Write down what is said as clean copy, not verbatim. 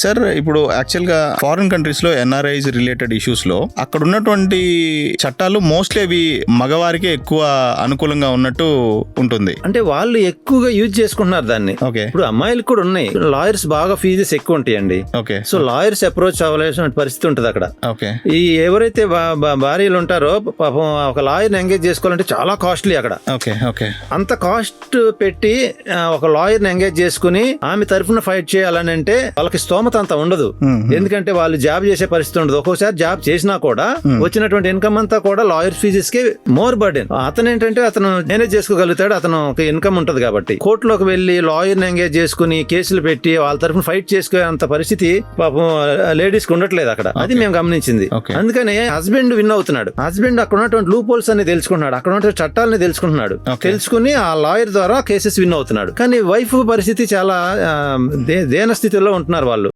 Sir ఇప్పుడు actual గా foreign countries లో ఎన్ఆర్ఐస్ రిలేటెడ్ ఇష్యూస్ లో అక్కడ ఉన్నటువంటి చట్టాలు మోస్ట్లీ అవి మగవారికే ఎక్కువ అనుకూలంగా ఉన్నట్టు ఉంటుంది. అంటే వాళ్ళు ఎక్కువగా యూజ్ చేసుకుంటున్నారు దాన్ని. ఓకే. ఇప్పుడు అమ్మాయిలకు కూడా ఉన్నాయి, లాయర్స్ బాగా ఫీజెస్ ఎక్కువ ఉంటాయండి. ఓకే. సో లాయర్స్ అప్రోచ్ అవ్వాల్సిన పరిస్థితి ఉంటుంది అక్కడ. ఓకే. ఈ ఎవరైతే భార్యలు ఉంటారో పాపం ఒక లాయర్ ఎంగేజ్ చేసుకోవాలంటే చాలా కాస్ట్లీ అక్కడ. ఓకే. ఓకే. అంత కాస్ట్ పెట్టి ఒక లాయర్ ఎంగేజ్ చేసుకుని ఆమె తరఫున ఫైట్ చేయాలని అంటే వాళ్ళకి స్తోమత అంత ఉండదు. ఎందుకంటే వాళ్ళు జాబ్ చేసే పరిస్థితి ఉండదు. ఒక్కోసారి జాబ్ చేసినా కూడా వచ్చినటువంటి ఇన్కమ్ అంతా కూడా లాయర్ ఫీజెస్ కి మోర్ బర్డెన్. అతను ఏంటంటే అతను మేనేజ్ చేసుకోగలుగుతాడు, అతను ఒక ఇన్కమ్ ఉంటది కాబట్టి. కోర్టులోకి వెళ్లి లాయర్ ఎంగేజ్ చేసుకుని కేసులు పెట్టి వాళ్ళ తరఫున ఫైట్ చేసుకునే అంత పరిస్థితి పాపం లేడీస్ కి ఉండట్లేదు అక్కడ. అది మేము గమనించింది. అందుకని హస్బెండ్ విన్ అవుతున్నాడు. హస్బెండ్ అక్కడ ఉన్నటువంటి లూప్ హోల్స్ అన్ని తెలుసుకుంటున్నాడు, అక్కడ ఉన్నటువంటి చట్టాలని తెలుసుకుంటున్నాడు, తెలుసుకుని ఆ లాయర్ ద్వారా కేసెస్ విన్ అవుతున్నాడు. కానీ వైఫ్ పరిస్థితి చాలా దేన స్థితిలో ఉంటున్నారు వాళ్ళు.